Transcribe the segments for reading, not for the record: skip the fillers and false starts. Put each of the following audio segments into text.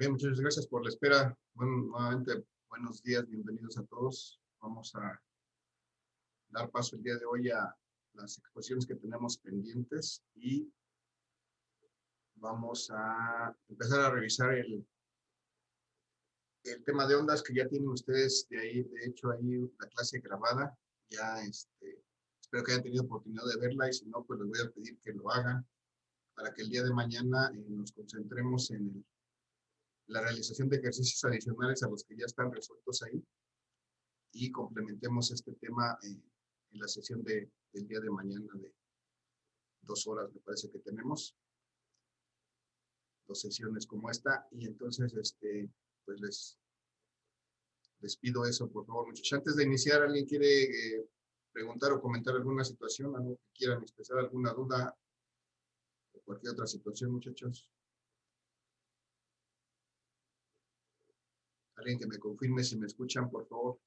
Bien, muchas gracias por la espera. Bueno, nuevamente, buenos días, bienvenidos a todos. Vamos a dar paso el día de hoy a las exposiciones que tenemos pendientes y vamos a empezar a revisar el tema de ondas que ya tienen ustedes de ahí, de hecho, ahí la clase grabada. Ya espero que hayan tenido oportunidad de verla y si no, pues les voy a pedir que lo hagan para que el día de mañana nos concentremos en la realización de ejercicios adicionales a los que ya están resueltos ahí y complementemos este tema en la sesión del día de mañana de 2 horas, me parece que tenemos 2 sesiones como esta y entonces pues les pido eso, por favor, muchachos. Antes de iniciar, ¿alguien quiere preguntar o comentar alguna situación, algo que quieran expresar, alguna duda o cualquier otra situación, muchachos? Alguien que me confirme si me escuchan, por favor.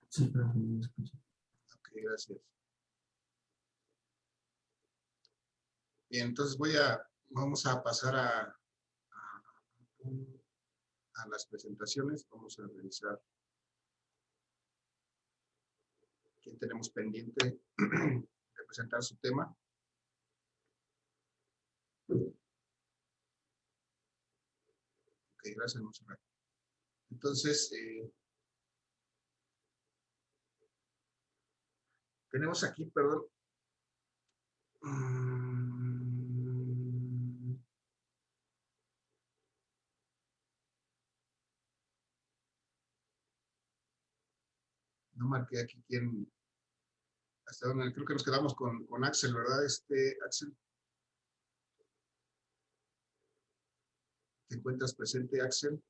Sí, pero no me escucho. Ok, gracias. Bien, entonces vamos a pasar a las presentaciones. Vamos a revisar quién tenemos pendiente de presentar su tema. Ok, gracias, Monserrat. Entonces, tenemos aquí, perdón. No marqué aquí quién, hasta donde creo que nos quedamos con Axel, ¿verdad? Axel. ¿Te encuentras presente, Axel?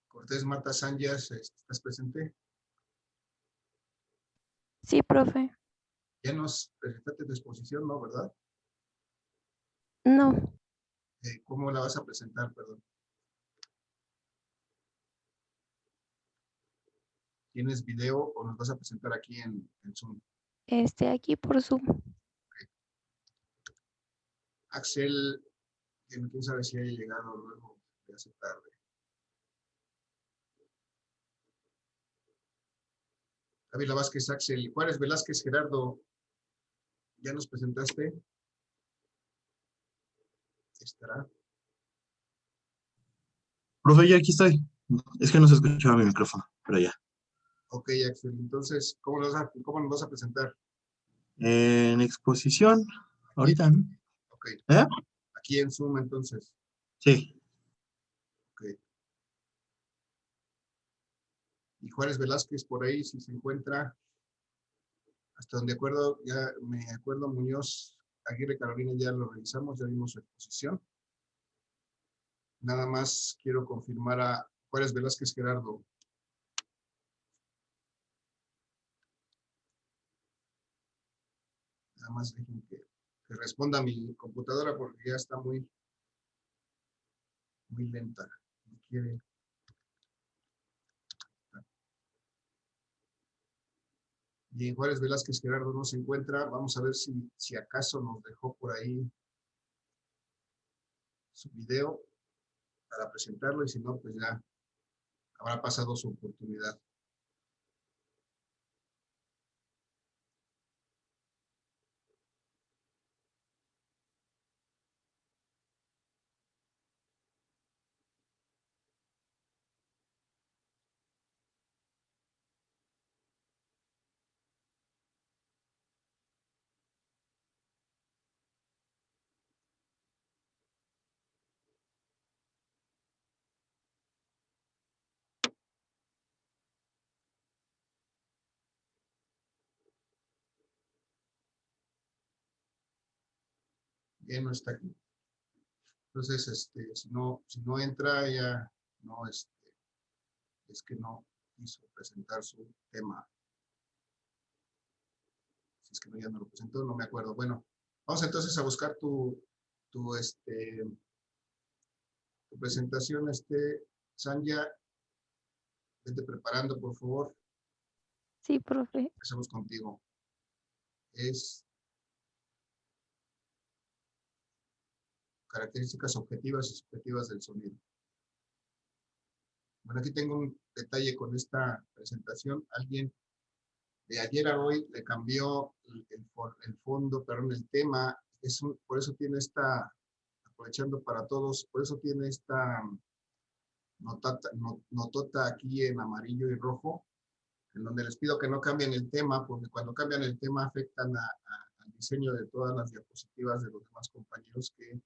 Cortés Marta Sánchez, ¿estás presente? Sí, profe. Ya nos presentaste tu exposición, ¿no? ¿Verdad? No, ¿Cómo la vas a presentar, perdón? ¿Tienes video o nos vas a presentar aquí en Zoom? aquí por Zoom. Axel, quién sabe si haya llegado luego, ya hace tarde. Ávila Vázquez, Axel. Juárez Velázquez, Gerardo. ¿Ya nos presentaste? ¿Estará? Profe, ya aquí estoy. Es que no se escuchaba mi micrófono, pero ya. Ok, Axel. Entonces, ¿cómo nos vas a presentar? En exposición, ahorita, ¿no? Ok. ¿Eh? Aquí en Zoom, entonces. Sí. Ok. Y Juárez Velázquez por ahí, si se encuentra, hasta donde acuerdo, ya me acuerdo, Muñoz, Aguirre Carolina, ya lo revisamos, ya vimos su exposición. Nada más quiero confirmar a Juárez Velázquez Gerardo. Nada más dejen que responda a mi computadora porque ya está muy lenta. No quiere. Bien, Juárez Velázquez Gerardo no se encuentra. Vamos a ver si acaso nos dejó por ahí su video para presentarlo y si no, pues ya habrá pasado su oportunidad. Bien, no está aquí. Entonces, si no entra, ya no, es que no quiso presentar su tema. Si es que no, ya no lo presentó, no me acuerdo. Bueno, vamos entonces a buscar tu tu, tu presentación, Sanja, vete preparando, por favor. Sí, profe. Empecemos contigo. Es características objetivas y subjetivas del sonido. Bueno, aquí tengo un detalle con esta presentación. Alguien de ayer a hoy le cambió el fondo, perdón, el tema. Por eso tiene esta, aprovechando para todos, por eso tiene esta notota aquí en amarillo y rojo, en donde les pido que no cambien el tema, porque cuando cambian el tema afectan al diseño de todas las diapositivas de los demás compañeros que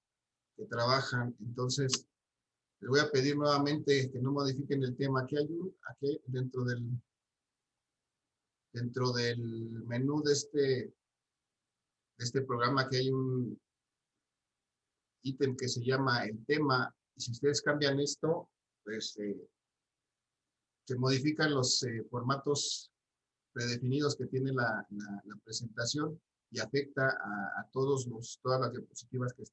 trabajan. Entonces, les voy a pedir nuevamente que no modifiquen el tema. Aquí dentro del menú de este programa, que hay un ítem que se llama el tema, y si ustedes cambian esto, pues se modifican los formatos predefinidos que tiene la presentación y afecta a todas las diapositivas que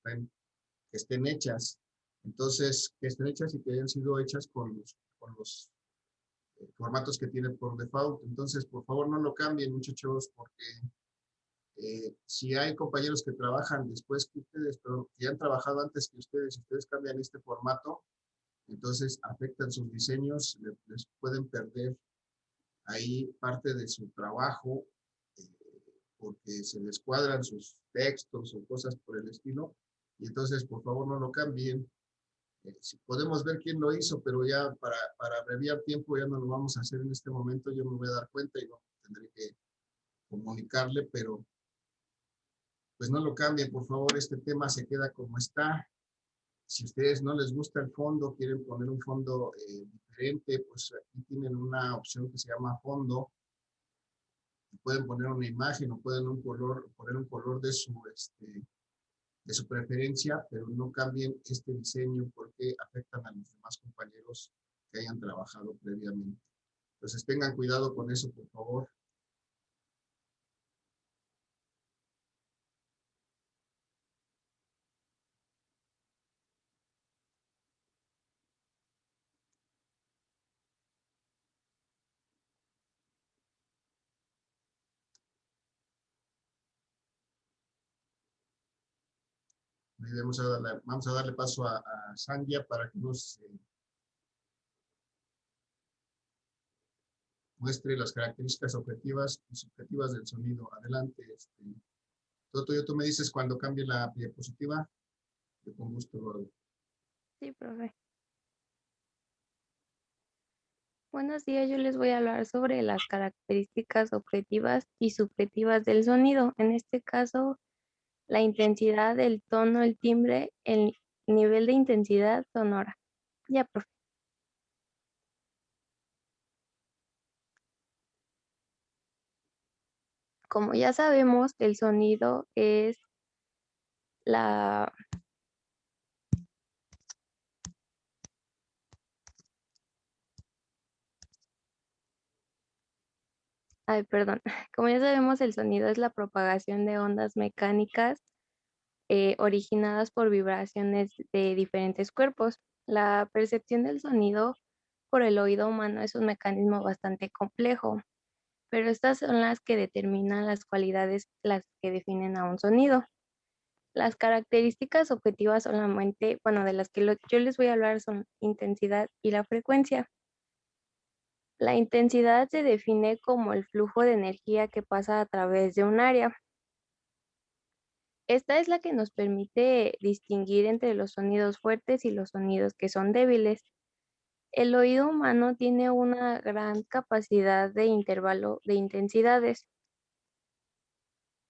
estén hechas. Entonces, que estén hechas y que hayan sido hechas con los formatos que tiene por default. Entonces, por favor, no lo cambien, muchachos, porque si hay compañeros que trabajan después que ustedes, pero que han trabajado antes que ustedes, si ustedes cambian este formato, entonces afectan sus diseños, les pueden perder ahí parte de su trabajo, porque se descuadran sus textos o cosas por el estilo, y entonces por favor no lo cambien. Si podemos ver quién lo hizo, pero ya para abreviar tiempo ya no lo vamos a hacer en este momento, yo me voy a dar cuenta y no tendré que comunicarle, pero pues no lo cambien, por favor, este tema se queda como está. Si a ustedes no les gusta el fondo, quieren poner un fondo diferente, pues aquí tienen una opción que se llama fondo. Pueden poner una imagen o pueden poner un color de su preferencia, pero no cambien este diseño porque afectan a los demás compañeros que hayan trabajado previamente. Entonces tengan cuidado con eso, por favor. Vamos a darle paso a Sandia para que nos muestre las características objetivas y subjetivas del sonido. Adelante. Toto, tú me dices cuando cambie la diapositiva. Yo con gusto lo hago. Sí, profe. Buenos días, yo les voy a hablar sobre las características objetivas y subjetivas del sonido. En este caso, la intensidad, el tono, el timbre, el nivel de intensidad sonora. Ya, profe. Como ya sabemos, el sonido es la... Ay, perdón. Como ya sabemos, el sonido es la propagación de ondas mecánicas originadas por vibraciones de diferentes cuerpos. La percepción del sonido por el oído humano es un mecanismo bastante complejo, pero estas son las que determinan las cualidades, las que definen a un sonido. Las características objetivas solamente, bueno, de las que yo les voy a hablar son intensidad y la frecuencia. La intensidad se define como el flujo de energía que pasa a través de un área. Esta es la que nos permite distinguir entre los sonidos fuertes y los sonidos que son débiles. El oído humano tiene una gran capacidad de intervalo de intensidades.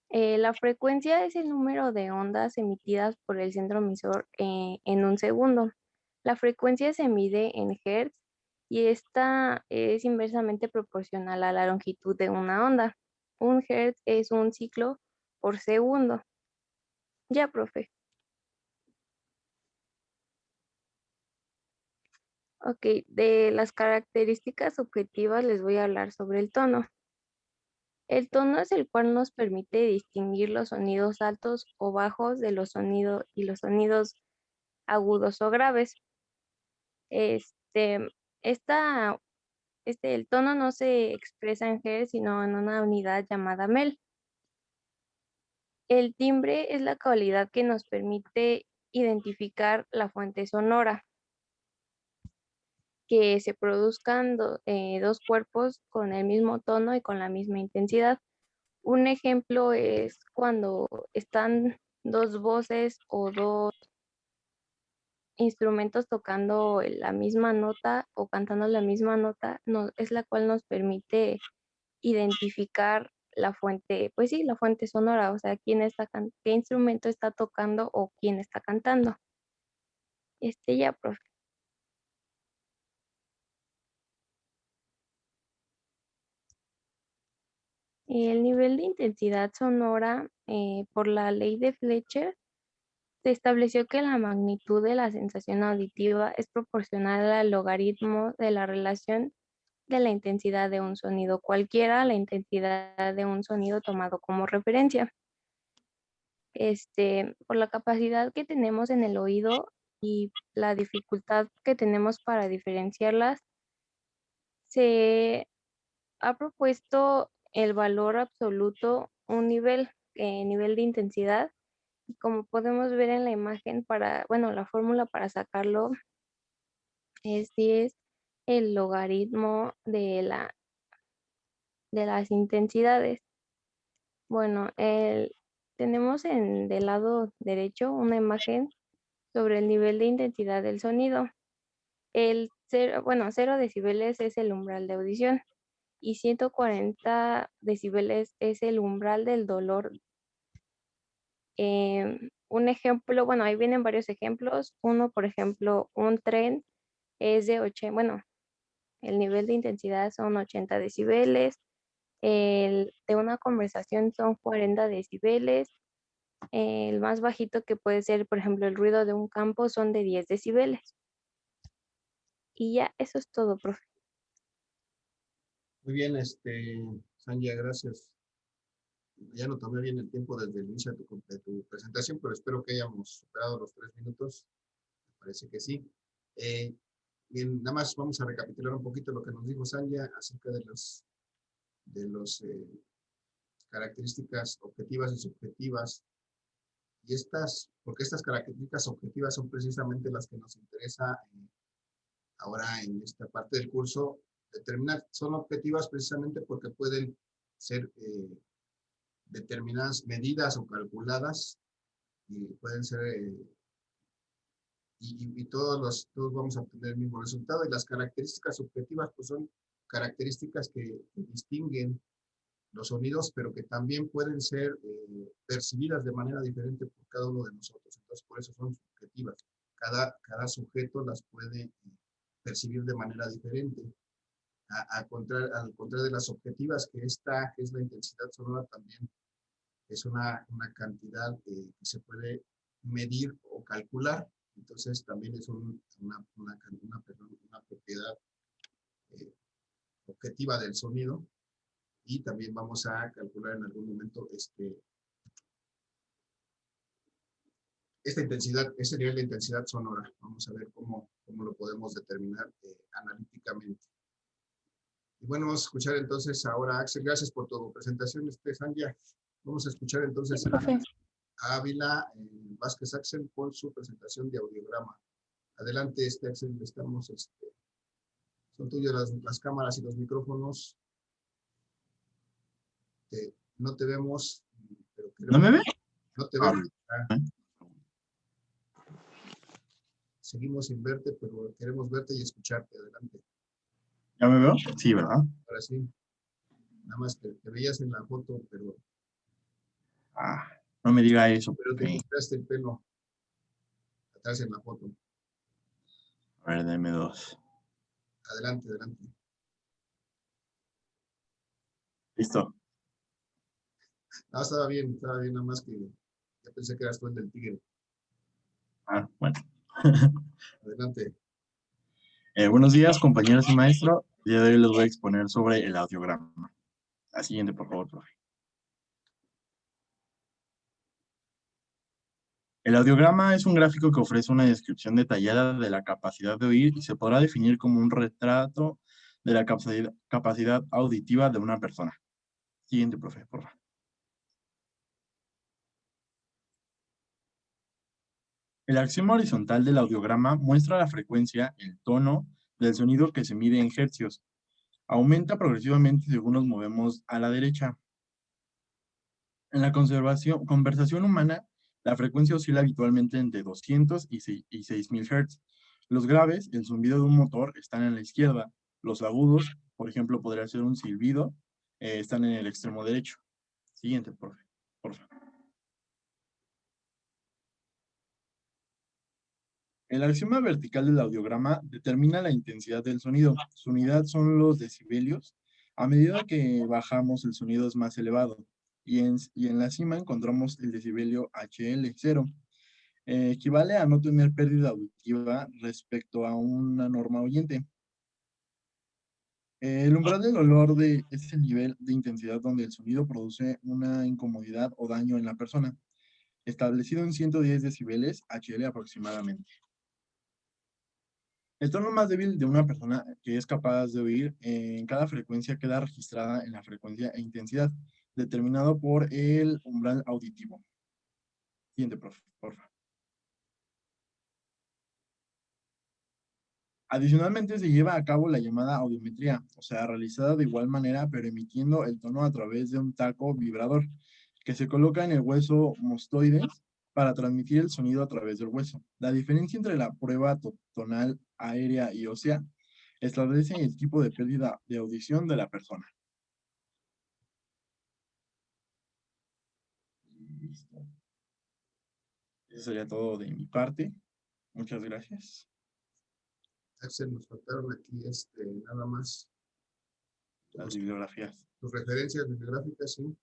La frecuencia es el número de ondas emitidas por el centro emisor en un segundo. La frecuencia se mide en hertz y esta es inversamente proporcional a la longitud de una onda. Un hertz es un ciclo por segundo. Ya, profe. Ok, de las características objetivas les voy a hablar sobre el tono. El tono es el cual nos permite distinguir los sonidos altos o bajos de los sonidos y los sonidos agudos o graves. Este, esta, el tono no se expresa en Hz, sino en una unidad llamada mel. El timbre es la cualidad que nos permite identificar la fuente sonora, que se produzcan dos cuerpos con el mismo tono y con la misma intensidad. Un ejemplo es cuando están dos voces o dos instrumentos tocando la misma nota o cantando la misma nota, es la cual nos permite identificar la fuente, pues sí, la fuente sonora, o sea, qué instrumento está tocando o quién está cantando. Ya, profe. El nivel de intensidad sonora, por la ley de Fletcher, se estableció que la magnitud de la sensación auditiva es proporcional al logaritmo de la relación de la intensidad de un sonido cualquiera a la intensidad de un sonido tomado como referencia. Por la capacidad que tenemos en el oído y la dificultad que tenemos para diferenciarlas, se ha propuesto el valor absoluto, un nivel de intensidad, y como podemos ver en la imagen, la fórmula para sacarlo es 10 el logaritmo de las intensidades. Bueno, tenemos del lado derecho una imagen sobre el nivel de intensidad del sonido. 0 decibeles es el umbral de audición y 140 decibeles es el umbral del dolor. Un ejemplo, ahí vienen varios ejemplos. Uno, por ejemplo, un tren es de 80, el nivel de intensidad son 80 decibeles. De una conversación son 40 decibeles. El más bajito, que puede ser, por ejemplo, el ruido de un campo, son de 10 decibeles. Y ya, eso es todo, profe. Muy bien, Sanja, gracias. Ya no tomé bien el tiempo desde el inicio de tu presentación, pero espero que hayamos superado los 3 minutos. Me parece que sí. Bien, nada más vamos a recapitular un poquito lo que nos dijo Sanja acerca de las características objetivas y subjetivas. Y porque estas características objetivas son precisamente las que nos interesa ahora en esta parte del curso determinar. Son objetivas precisamente porque pueden ser determinadas medidas o calculadas y pueden ser y todos vamos a obtener el mismo resultado. Y las características objetivas pues son características que distinguen los sonidos, pero que también pueden ser percibidas de manera diferente por cada uno de nosotros. Entonces, por eso son subjetivas. Cada sujeto las puede percibir de manera diferente. Al contrario de las objetivas, que es la intensidad sonora, también es una cantidad que se puede medir o calcular. Entonces, también es una propiedad objetiva del sonido. Y también vamos a calcular en algún momento esta intensidad, ese nivel de intensidad sonora. Vamos a ver cómo lo podemos determinar analíticamente. Y bueno, vamos a escuchar entonces ahora, Axel, gracias por tu presentación, Sanja. Vamos a escuchar entonces a Ávila Vázquez Axel por su presentación de audiograma. Adelante, Axel, son tuyas las cámaras y los micrófonos. No te vemos, pero ¿No me ve? No te vemos. Seguimos sin verte, pero queremos verte y escucharte. Adelante. ¿Ya me veo? Sí, ¿verdad? Ahora sí. Nada más que te veías en la foto, pero... no me diga eso. Pero te quitaste el pelo atrás en la foto. A ver, deme 2. Adelante. Listo. No, estaba bien, nada más que ya pensé que eras tú el del tigre. Bueno. Adelante. Buenos días, compañeros y maestro. El día de hoy les voy a exponer sobre el audiograma. La siguiente, por favor, profe. El audiograma es un gráfico que ofrece una descripción detallada de la capacidad de oír y se podrá definir como un retrato de la capacidad auditiva de una persona. Siguiente, profe, por favor. El axioma horizontal del audiograma muestra la frecuencia, el tono del sonido que se mide en hercios. Aumenta progresivamente según nos movemos a la derecha. En la conversación humana, la frecuencia oscila habitualmente entre 200 y 6000 Hz. Los graves, el zumbido de un motor, están en la izquierda. Los agudos, por ejemplo, podría ser un silbido, están en el extremo derecho. Siguiente, profe. Por favor. El axioma vertical del audiograma determina la intensidad del sonido. Su unidad son los decibelios. A medida que bajamos, el sonido es más elevado. Y en la cima encontramos el decibelio HL0. Equivale a no tener pérdida auditiva respecto a una norma oyente. El umbral del dolor es el nivel de intensidad donde el sonido produce una incomodidad o daño en la persona, establecido en 110 decibeles HL aproximadamente. El tono más débil de una persona que es capaz de oír en cada frecuencia queda registrada en la frecuencia e intensidad, determinado por el umbral auditivo. Siguiente, profe, por favor. Adicionalmente, se lleva a cabo la llamada audiometría, o sea, realizada de igual manera, pero emitiendo el tono a través de un taco vibrador, que se coloca en el hueso mostoides para transmitir el sonido a través del hueso. La diferencia entre la prueba tonal, aérea y ósea establece el tipo de pérdida de audición de la persona. Listo. Eso sería todo de mi parte. Muchas gracias. Axel, nos faltaron aquí nada más Las bibliografías. tus referencias bibliográficas, sí,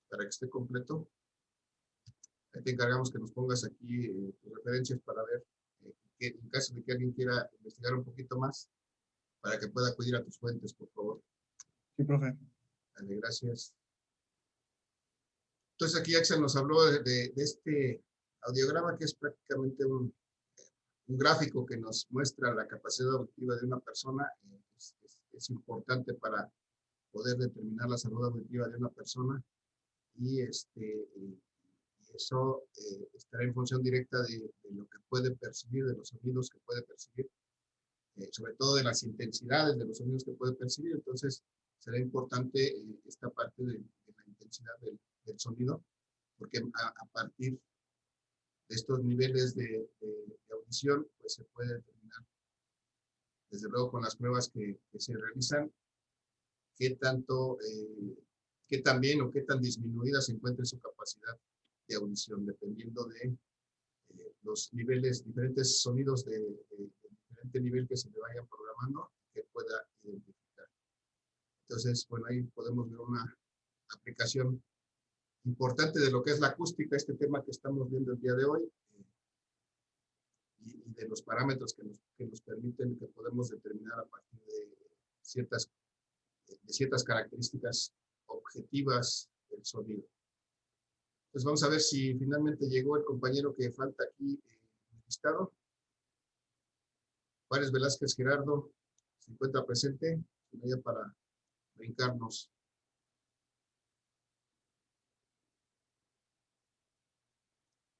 para que esté completo. Ahí te encargamos que nos pongas aquí tus referencias para ver que en caso de que alguien quiera investigar un poquito más, para que pueda acudir a tus fuentes, por favor. Sí, profe. Dale, gracias. Entonces aquí Axel nos habló de este audiograma que es prácticamente un gráfico que nos muestra la capacidad auditiva de una persona. Es importante para poder determinar la salud auditiva de una persona y eso estará en función directa de lo que puede percibir, de los sonidos que puede percibir, sobre todo de las intensidades de los sonidos que puede percibir. Entonces será importante esta parte de la intensidad del sonido, porque a partir de estos niveles de audición, pues se puede determinar, desde luego con las pruebas que se realizan, qué tanto, qué tan bien o qué tan disminuida se encuentra su capacidad de audición, dependiendo de los niveles, diferentes sonidos de diferente nivel que se le vayan programando, que pueda identificar. Entonces, bueno, ahí podemos ver una aplicación importante de lo que es la acústica, este tema que estamos viendo el día de hoy, y de los parámetros que nos permiten, que podemos determinar a partir de ciertas características objetivas del sonido. Pues vamos a ver si finalmente llegó el compañero que falta aquí en el listado. Juárez Velázquez Gerardo se encuentra presente, para brincarnos.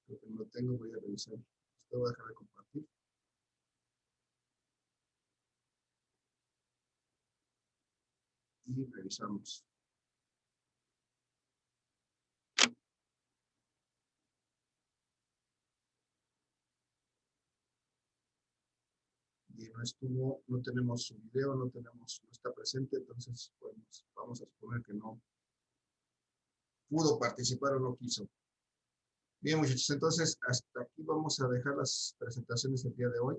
Creo que no lo tengo, voy a revisar. Esto voy a dejar de compartir. Y revisamos. Y no estuvo, no tenemos su video, no está presente, entonces pues, vamos a suponer que no pudo participar o no quiso. Bien, muchachos, entonces hasta aquí vamos a dejar las presentaciones del día de hoy.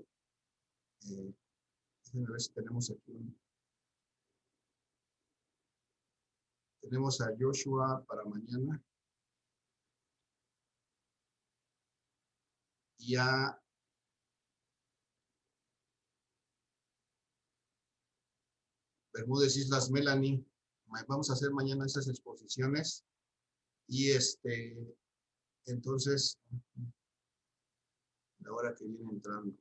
Déjenme ver si tenemos aquí tenemos a Joshua para mañana y a Bermúdez Islas Melanie vamos a hacer mañana esas exposiciones y entonces, la hora que viene entrando,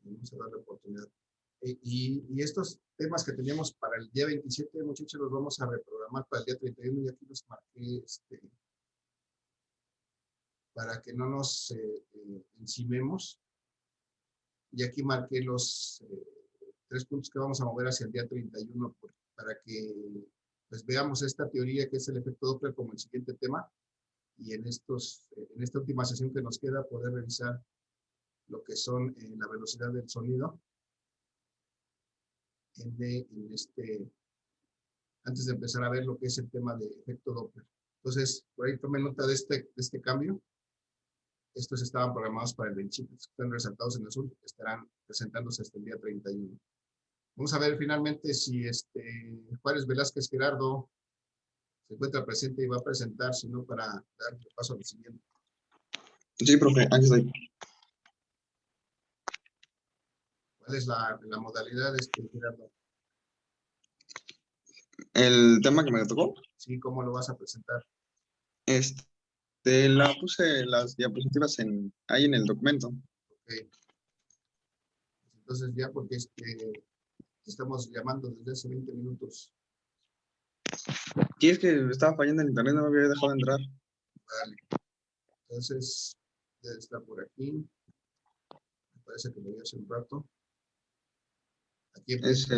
vamos a darle oportunidad. Y estos temas que teníamos para el día 27, muchachos, los vamos a reprogramar para el día 31 y aquí los marqué para que no nos encimemos. Y aquí marqué los 3 puntos que vamos a mover hacia el día 31 para que pues, veamos esta teoría que es el efecto Doppler como el siguiente tema y en esta última sesión que nos queda poder revisar lo que son la velocidad del sonido antes de empezar a ver lo que es el tema de efecto Doppler. Entonces, por ahí tomen nota de este cambio. Estos estaban programados para el 25, están resaltados en azul, estarán presentándose hasta el día 31. Vamos a ver finalmente si Juárez Velázquez Gerardo se encuentra presente y va a presentar, si no, para dar paso al siguiente. Sí, profe, aquí estoy. ¿Cuál es la modalidad Gerardo? El tema que me tocó, Sí, ¿cómo lo vas a presentar? puse las diapositivas ahí en el documento. Ok. Entonces ya, porque estamos llamando desde hace 20 minutos. Sí, es que estaba fallando el internet, no me había dejado entrar. Vale. Entonces, debe estar por aquí. Me parece que lo vi hace un rato. Aquí empieza.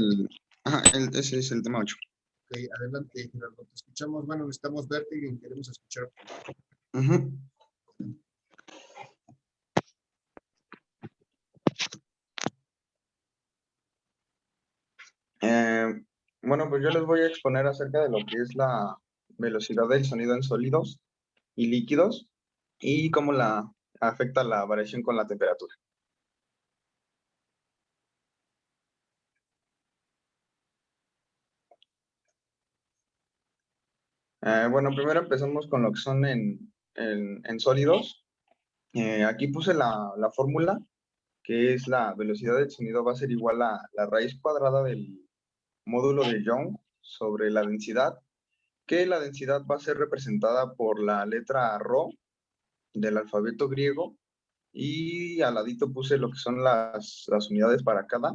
Ese es el tema 8. Ok, adelante, Gerardo. Te escuchamos. Bueno, necesitamos verte y queremos escuchar. Bueno, pues yo les voy a exponer acerca de lo que es la velocidad del sonido en sólidos y líquidos y cómo afecta la variación con la temperatura. Bueno, primero empezamos con lo que son en sólidos. Aquí puse la fórmula, que es la velocidad del sonido va a ser igual a la raíz cuadrada del módulo de Young sobre la densidad, que la densidad va a ser representada por la letra Rho del alfabeto griego, y al ladito puse lo que son las unidades para cada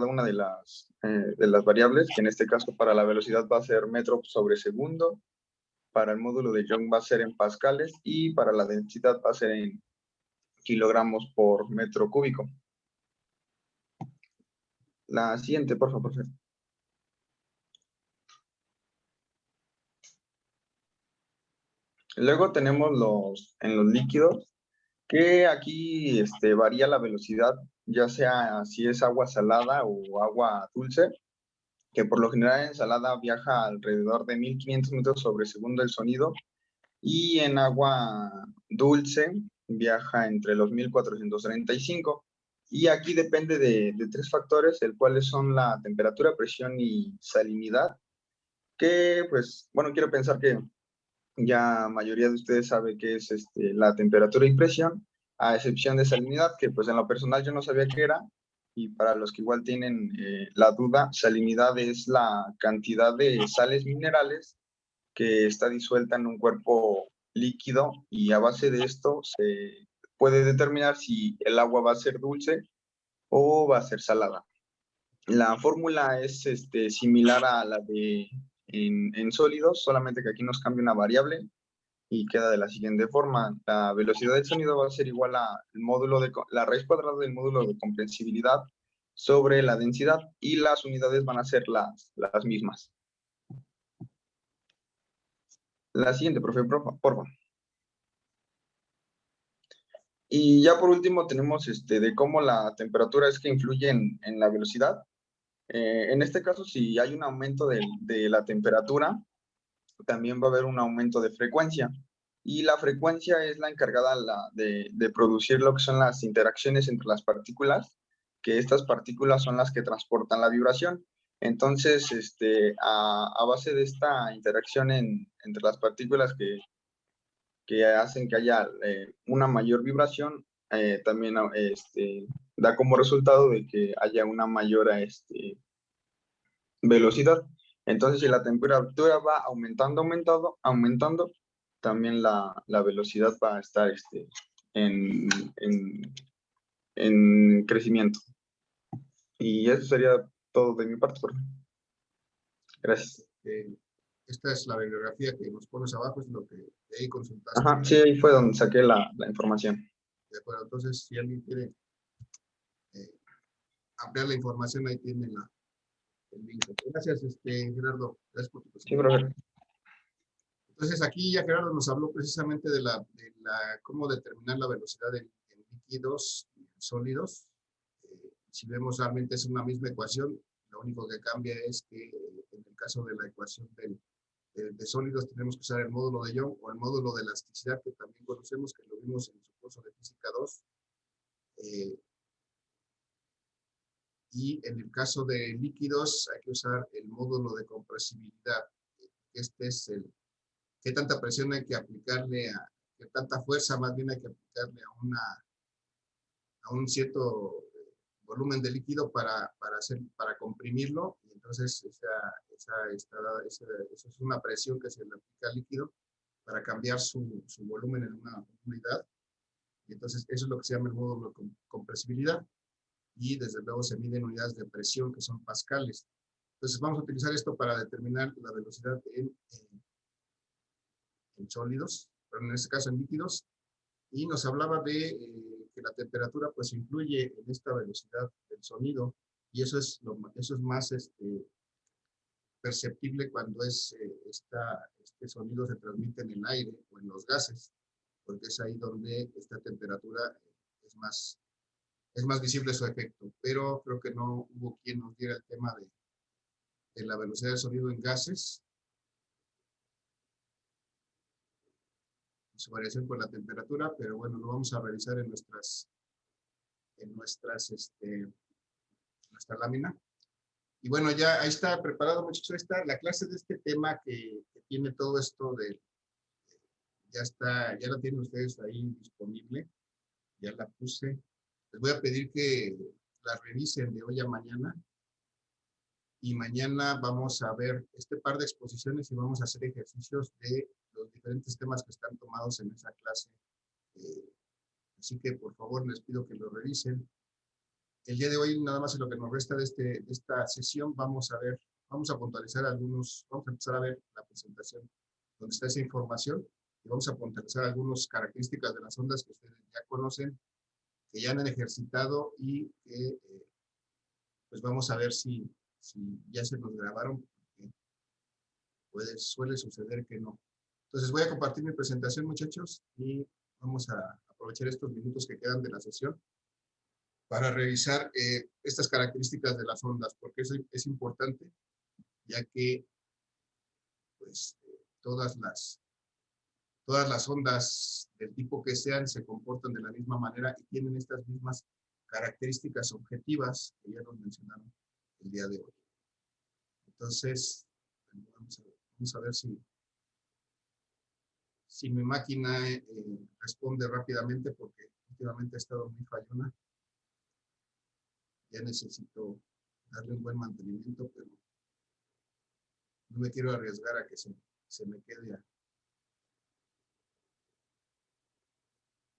una de las variables, que en este caso para la velocidad va a ser metro sobre segundo, para el módulo de Young va a ser en pascales y para la densidad va a ser en kilogramos por metro cúbico. La siguiente, por favor. Luego tenemos en los líquidos, que aquí varía la velocidad, ya sea si es agua salada o agua dulce, que por lo general en salada viaja alrededor de 1500 metros sobre segundo el sonido, y en agua dulce viaja entre los 1435. Y aquí depende de 3 factores, el cuales son la temperatura, presión y salinidad, que pues, bueno, quiero pensar que ya mayoría de ustedes sabe qué es la temperatura y presión, a excepción de salinidad, que pues en lo personal yo no sabía qué era, y para los que igual tienen la duda, salinidad es la cantidad de sales minerales que está disuelta en un cuerpo líquido, y a base de esto se puede determinar si el agua va a ser dulce o va a ser salada. La fórmula es similar a la de en sólidos, solamente que aquí nos cambia una variable y queda de la siguiente forma. La velocidad del sonido va a ser igual a la raíz cuadrada del módulo de comprensibilidad sobre la densidad, y las unidades van a ser las mismas. La siguiente, profe, por favor. Y ya por último tenemos de cómo la temperatura es que influye en la velocidad. En este caso, si hay un aumento de la temperatura, también va a haber un aumento de frecuencia. Y la frecuencia es la encargada de producir lo que son las interacciones entre las partículas, que estas partículas son las que transportan la vibración. Entonces, a base de esta interacción entre las partículas que hacen que haya una mayor vibración, también da como resultado de que haya una mayor velocidad. Entonces, si la temperatura va aumentando, también la velocidad va a estar en, en, en crecimiento. Y eso sería todo de mi parte, profe. Gracias. Esta es la bibliografía que nos pones abajo, es lo que de ahí consultaste. Ajá, sí, ahí fue donde saqué la información. De acuerdo, entonces si alguien quiere ampliar la información, ahí tiene el link. Gracias, Gerardo. Gracias por tu Sí, presentación. profe. Entonces aquí ya Gerardo nos habló precisamente de cómo determinar la velocidad en líquidos y sólidos. Si vemos realmente es una misma ecuación, lo único que cambia es que en el caso de la ecuación de sólidos tenemos que usar el módulo de Young o el módulo de elasticidad que también conocemos, que lo vimos en su curso de física 2. Y en el caso de líquidos hay que usar el módulo de compresibilidad. Este es qué tanta presión hay que aplicarle qué tanta fuerza más bien hay que aplicarle a un cierto volumen de líquido para comprimirlo. Y entonces esa es una presión que se le aplica al líquido para cambiar su volumen en una unidad. Y entonces eso es lo que se llama el módulo de compresibilidad. Y desde luego se miden unidades de presión que son pascales. Entonces vamos a utilizar esto para determinar la velocidad en sólidos, pero en este caso en líquidos. Y nos hablaba de que la temperatura pues influye en esta velocidad del sonido, y eso es más perceptible cuando este sonido se transmite en el aire o en los gases, porque es ahí donde esta temperatura es más visible su efecto. Pero creo que no hubo quien nos diera el tema de la velocidad del sonido en gases, su variación con la temperatura, pero bueno, lo vamos a revisar en nuestra lámina. Y bueno, ya ahí está preparado, muchachos. Ahí está la clase de este tema que tiene todo esto ya la tienen ustedes ahí disponible. Ya la puse. Les voy a pedir que la revisen de hoy a mañana. Y mañana vamos a ver este par de exposiciones y vamos a hacer ejercicios de los diferentes temas que están tomados en esa clase. Así que por favor les pido que lo revisen. El día de hoy, nada más en lo que nos resta de esta sesión, vamos a puntualizar vamos a empezar a ver la presentación donde está esa información y vamos a puntualizar algunas características de las ondas que ustedes ya conocen, que ya han ejercitado y que pues vamos a ver si ya se nos grabaron, porque suele suceder que no. Entonces voy a compartir mi presentación, muchachos, y vamos a aprovechar estos minutos que quedan de la sesión para revisar estas características de las ondas, porque eso es importante, ya que pues, todas las ondas del tipo que sean se comportan de la misma manera y tienen estas mismas características objetivas que ya nos mencionaron el día de hoy. Entonces, vamos a ver si mi máquina responde rápidamente, porque últimamente ha estado muy fallona. Ya necesito darle un buen mantenimiento, pero no me quiero arriesgar a que se me quede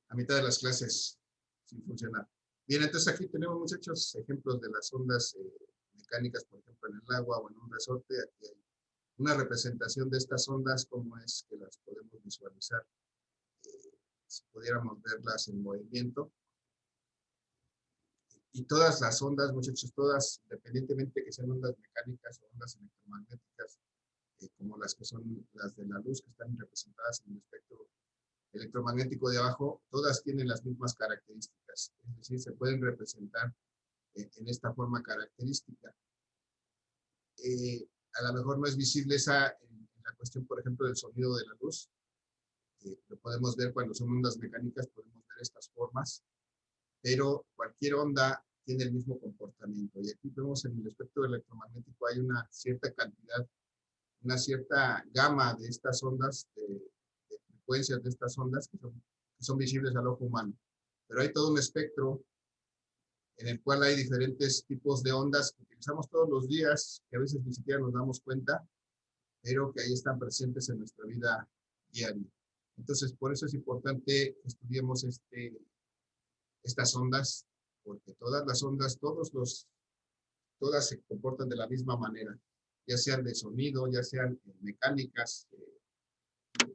a mitad de las clases sin funcionar. Bien, entonces aquí tenemos, muchachos, ejemplos de las ondas mecánicas, por ejemplo, en el agua o en un resorte. Aquí hay una representación de estas ondas, cómo es que las podemos visualizar, si pudiéramos verlas en movimiento. Y todas las ondas, muchachos, todas, independientemente que sean ondas mecánicas o ondas electromagnéticas, como las que son las de la luz, que están representadas en el espectro electromagnético de abajo, todas tienen las mismas características, es decir, se pueden representar en esta forma característica. A lo mejor no es visible esa en la cuestión, por ejemplo, del sonido de la luz. Lo podemos ver cuando son ondas mecánicas, podemos ver estas formas, pero cualquier onda tiene el mismo comportamiento. Y aquí vemos en el espectro electromagnético hay una cierta cantidad, una cierta gama de estas ondas, de frecuencias de estas ondas que son visibles al ojo humano. Pero hay todo un espectro en el cual hay diferentes tipos de ondas que utilizamos todos los días, que a veces ni siquiera nos damos cuenta, pero que ahí están presentes en nuestra vida diaria. Entonces, por eso es importante que estudiemos estas ondas, porque todas las ondas, todas se comportan de la misma manera, ya sean de sonido, ya sean mecánicas,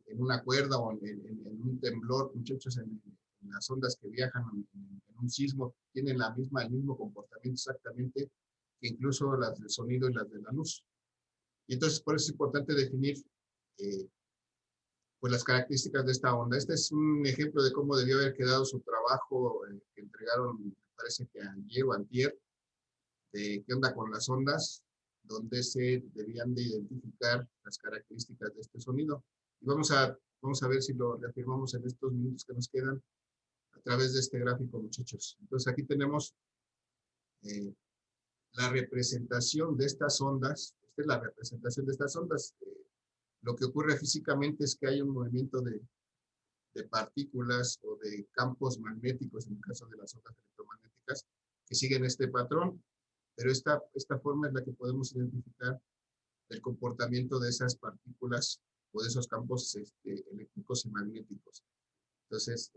en una cuerda o en un temblor, muchachos, en las ondas que viajan en un sismo, tienen el mismo comportamiento exactamente que incluso las del sonido y las de la luz. Y entonces por eso es importante definir pues las características de esta onda. Este es un ejemplo de cómo debió haber quedado su trabajo que entregaron, me parece que ayer o antier, de qué onda con las ondas, donde se debían de identificar las características de este sonido. Y vamos a ver si lo reafirmamos en estos minutos que nos quedan a través de este gráfico, muchachos. Entonces aquí tenemos la representación de estas ondas. Esta es la representación de estas ondas. Lo que ocurre físicamente es que hay un movimiento de partículas o de campos magnéticos, en el caso de las ondas electromagnéticas, que siguen este patrón, pero esta forma es la que podemos identificar el comportamiento de esas partículas o de esos campos eléctricos y magnéticos. Entonces,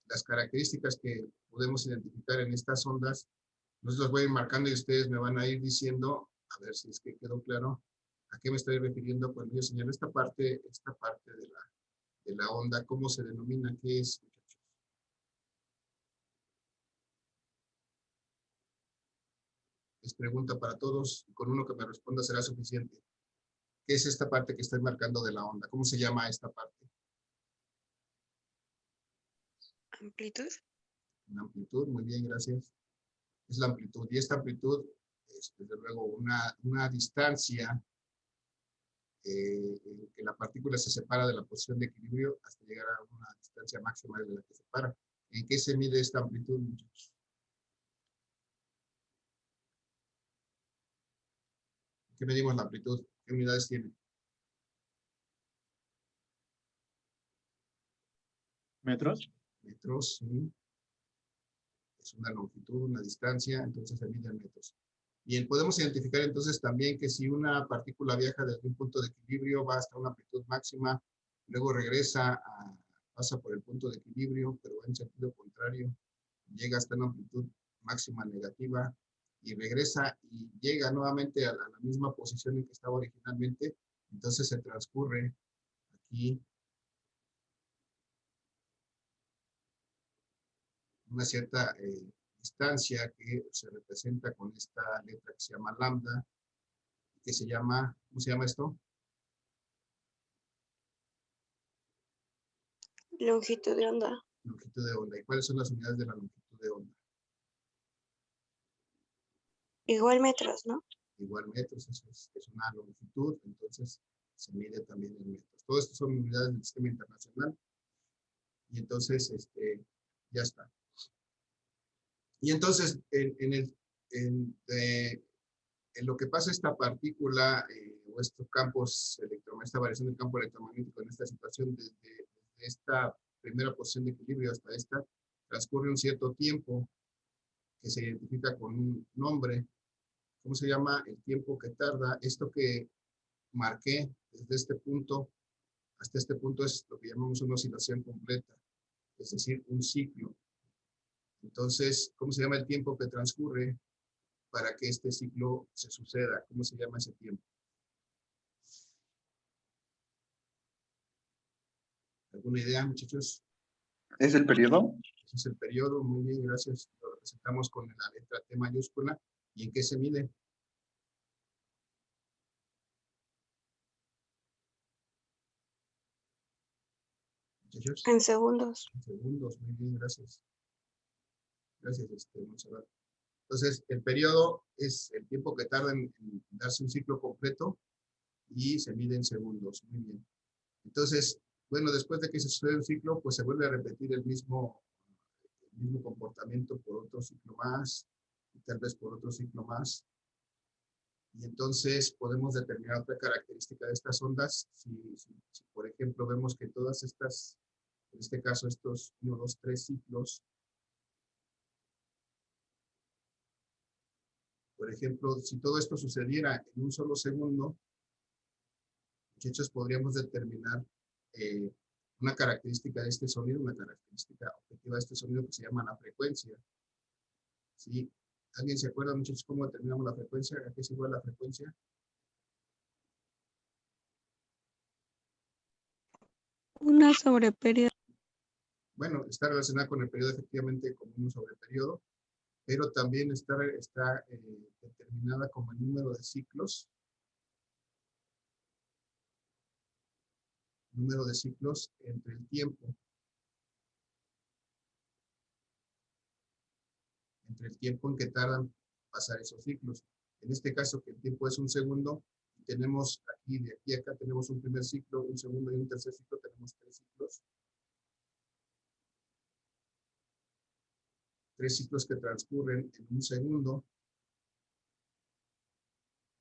las características que podemos identificar en estas ondas, nos las voy a ir marcando y ustedes me van a ir diciendo, a ver si es que quedó claro, a qué me estoy refiriendo cuando yo señalo esta parte de la onda, cómo se denomina, qué es, muchachos. Es pregunta para todos, y con uno que me responda será suficiente. ¿Qué es esta parte que estoy marcando de la onda? ¿Cómo se llama esta parte? Amplitud. La amplitud, muy bien, gracias. Es la amplitud, y esta amplitud es desde luego una distancia en que la partícula se separa de la posición de equilibrio hasta llegar a una distancia máxima de la que se separa. ¿En qué se mide esta amplitud, muchachos? ¿En qué medimos la amplitud? ¿Qué unidades tiene? ¿Metros? Metros, ¿sí? Es una longitud, una distancia, entonces se mide en metros. Bien, podemos identificar entonces también que si una partícula viaja desde un punto de equilibrio, va hasta una amplitud máxima, luego pasa por el punto de equilibrio, pero va en sentido contrario, llega hasta una amplitud máxima negativa y regresa y llega nuevamente a la misma posición en que estaba originalmente, entonces se transcurre aquí una cierta distancia que se representa con esta letra que se llama lambda, que se llama, ¿cómo se llama esto? Longitud de onda. Longitud de onda. ¿Y cuáles son las unidades de la longitud de onda? Igual metros, ¿no? Igual metros, eso es una longitud, entonces se mide también en metros. Todo esto son unidades del sistema internacional y entonces ya está. Y entonces en lo que pasa esta partícula o estos campos electromagnéticos, esta variación del campo electromagnético en esta situación desde esta primera posición de equilibrio hasta esta, transcurre un cierto tiempo que se identifica con un nombre. ¿Cómo se llama? El tiempo que tarda. Esto que marqué desde este punto hasta este punto es lo que llamamos una oscilación completa, es decir, un ciclo. Entonces, ¿cómo se llama el tiempo que transcurre para que este ciclo se suceda? ¿Cómo se llama ese tiempo? ¿Alguna idea, muchachos? ¿Es el periodo? Ese es el periodo. Muy bien, gracias. Lo representamos con la letra T mayúscula. ¿Y en qué se mide? Muchachos. En segundos. En segundos. Muy bien, gracias. Gracias, Montserrat. Entonces, el periodo es el tiempo que tarda en darse un ciclo completo y se mide en segundos. Muy bien. Entonces, bueno, después de que se sucede un ciclo, pues se vuelve a repetir el mismo comportamiento por otro ciclo más y tal vez por otro ciclo más. Y entonces podemos determinar otra característica de estas ondas. Si por ejemplo, vemos que todas estas, en este caso estos 1, 2, 3 ciclos, Por ejemplo, si todo esto sucediera en un solo segundo, muchachos, podríamos determinar una característica de este sonido, una característica objetiva de este sonido que se llama la frecuencia. ¿Sí? ¿Alguien se acuerda, muchachos, cómo determinamos la frecuencia? ¿A qué es igual la frecuencia? Una sobre periodo. Bueno, está relacionada con el periodo efectivamente como 1 sobre periodo, pero también está determinada como el número de ciclos. Número de ciclos entre el tiempo. Entre el tiempo en que tardan pasar esos ciclos. En este caso, que el tiempo es un segundo, tenemos aquí, de aquí a acá, tenemos un primer ciclo, un segundo y un tercer ciclo, tenemos 3 ciclos. 3 ciclos que transcurren en un segundo.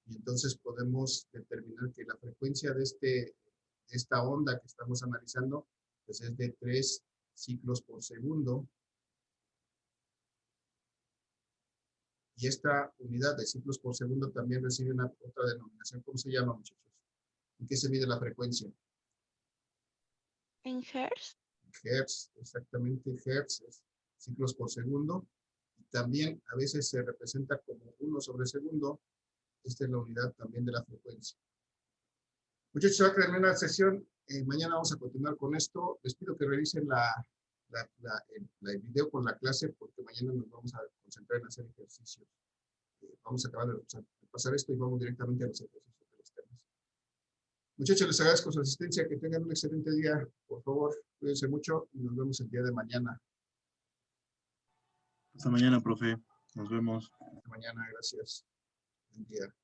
Y entonces podemos determinar que la frecuencia de esta onda que estamos analizando, pues es de 3 ciclos por segundo. Y esta unidad de ciclos por segundo también recibe otra denominación. ¿Cómo se llama, muchachos? ¿En qué se mide la frecuencia? ¿En hertz? Hertz, exactamente. Hertz es ciclos por segundo. Y también a veces se representa como 1 sobre segundo. Esta es la unidad también de la frecuencia. Muchachos, se va a terminar la sesión. Mañana vamos a continuar con esto. Les pido que revisen el video con la clase porque mañana nos vamos a concentrar en hacer ejercicios. Vamos a acabar de pasar esto y vamos directamente a los ejercicios de los temas. Muchachos, les agradezco su asistencia. Que tengan un excelente día. Por favor, cuídense mucho y nos vemos el día de mañana. Hasta mañana, profe. Nos vemos. Hasta mañana, gracias. Buen día.